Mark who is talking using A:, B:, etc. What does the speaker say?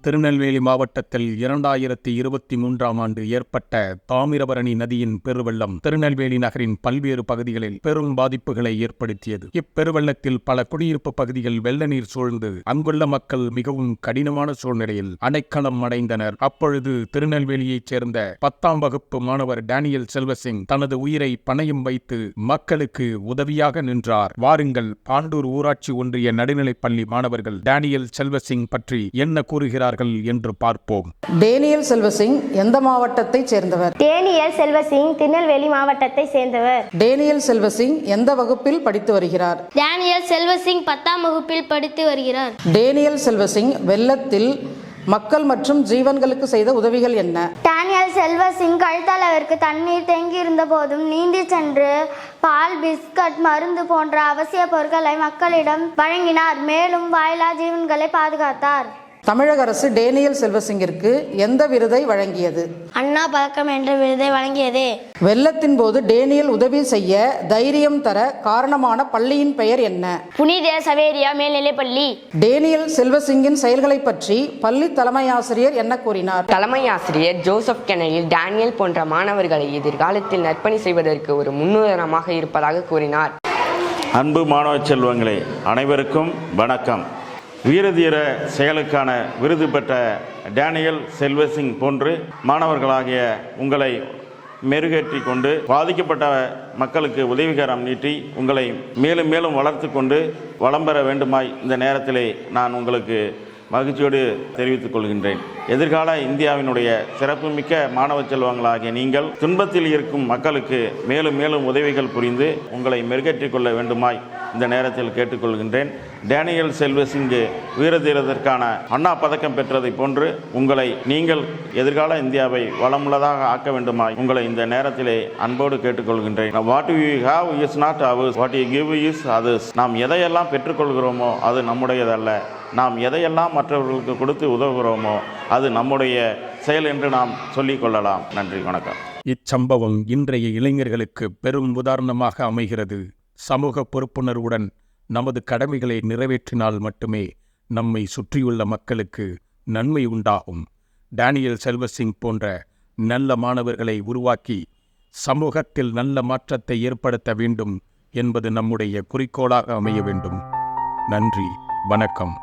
A: திருநெல்வேலி மாவட்டத்தில் 2023ஆம் ஆண்டு ஏற்பட்ட தாமிரபரணி நதியின் பெருவெள்ளம் திருநெல்வேலி நகரின் பல்வேறு பகுதிகளில் பெரும் பாதிப்புகளை ஏற்படுத்தியது. இப்பெருவெள்ளத்தில் பல குடியிருப்பு பகுதிகள் வெள்ள நீர் சூழ்ந்து அங்குள்ள மக்கள் மிகவும் கடினமான சூழ்நிலையில் அடைக்கலம் அடைந்தனர். அப்பொழுது திருநெல்வேலியைச் சேர்ந்த 10ஆம் வகுப்பு மாணவர் டேனியல் செல்வசிங் தனது உயிரை பணயம் வைத்து மக்களுக்கு உதவியாக நின்றார். வாருங்கள், பாண்டூர் ஊராட்சி ஒன்றிய நடுநிலைப்பள்ளி மாணவர்கள் டேனியல் செல்வசிங் பற்றி என்ன கூறுகிறார்கள் என்று பார்ப்போம்.
B: டேனியல் செல்வசிங் எந்த மாவட்டத்தை சேர்ந்தவர்?
C: டேனியல் செல்வசிங் திருநெல்வேலி மாவட்டத்தை சேர்ந்தவர்.
B: டேனியல் செல்வசிங் எந்த வகுப்பில் படித்து வருகிறார்?
C: டேனியல் செல்வசிங் 10ஆம் வகுப்பில் படித்து வருகிறார்.
B: டேனியல் செல்வசிங் வெள்ளத்தில் மக்கள் மற்றும் ஜீவன்களுக்கு செய்த உதவிகள் என்ன?
C: டேனியல் செல்வசிங் கழுத்தளவிற்கு தண்ணீர் தேங்கியிருந்த போதும் நீந்தி சென்று பால், பிஸ்கட், மருந்து போன்ற அவசிய பொருட்களை மக்களிடம் வழங்கினார். மேலும் வாயிலா ஜீவன்களை பாதுகாத்தார்.
B: தமிழக அரசு டேனியல் செல்வசிங்கிற்கு எந்த விருதை வழங்கியது?
C: அண்ணா பதக்கம் என்ற விருதை வழங்கியது.
B: வெள்ளத்தின் போது டேனியல் உதவி செய்ய தைரியம் தர காரணமான பள்ளியின் பெயர் என்ன?
C: புனித சவேரியா மேல்நிலைப்பள்ளி.
B: டேனியல் செல்வசிங்கின் செயல்களை பற்றி பள்ளி தலைமை ஆசிரியர் என்ன கூறினார்?
D: தலைமை ஆசிரியர் ஜோசப் கென்னடி டேனியல் போன்ற மாணவர்களை எதிர்காலத்தில் நற்பணி செய்வதற்கு ஒரு முன்னுதாரணமாக இருப்பதாக கூறினார்.
E: அன்பு மாணவ செல்வங்களே, அனைவருக்கும் வணக்கம். வீரதீர செயலுக்கான விருது பெற்ற டேனியல் செல்வசிங் போன்று மாணவர்களாகிய உங்களை மெருகேற்றி கொண்டு பாதிக்கப்பட்ட மக்களுக்கு உதவிகரம் நீட்டி உங்களை மேலும் மேலும் வளர்த்து கொண்டு வளம் பெற வேண்டுமாய் இந்த நேரத்திலே நான் உங்களுக்கு மகிழ்ச்சியோடு தெரிவித்துக் கொள்கின்றேன். எதிர்கால இந்தியாவினுடைய சிறப்புமிக்க மாணவ செல்வங்களாகிய நீங்கள் துன்பத்தில் இருக்கும் மக்களுக்கு மேலும் மேலும் உதவிகள் புரிந்து உங்களை மெருகேற்றிக் கொள்ள வேண்டுமாய் இந்த நேரத்தில் கேட்டுக்கொள்கின்றேன். டேனியல் செல்வசிங்கு வீரதீரத்திற்கான அண்ணா பதக்கம் பெற்றதை போன்று உங்களை நீங்கள் எதிர்கால இந்தியாவை வளமுள்ளதாக ஆக்க வேண்டுமாய் உங்களை இந்த நேரத்திலே அன்போடு கேட்டுக்கொள்கின்றேன். What you have is not ours, what you give is others. நாம் எதையெல்லாம் பெற்றுக்கொள்கிறோமோ அது நம்முடையதல்ல. நாம் எதையெல்லாம் மற்றவர்களுக்கு கொடுத்து உதவுகிறோமோ அது நம்முடைய செயல் என்று நாம் சொல்லிக் கொள்ளலாம். நன்றி, வணக்கம்.
A: இச்சம்பவம் இன்றைய இளைஞர்களுக்கு பெரும் உதாரணமாக அமைகிறது. சமூக பொறுப்புணர்வுடன் நமது கடமைகளை நிறைவேற்றினால் மட்டுமே நம்மை சுற்றியுள்ள மக்களுக்கு நன்மை உண்டாகும். டேனியல் செல்வசிங் போன்ற நல்ல மாணவர்களை உருவாக்கி சமூகத்தில் நல்ல மாற்றத்தை ஏற்படுத்த வேண்டும் என்பது நம்முடைய குறிக்கோளாக அமைய வேண்டும். நன்றி, வணக்கம்.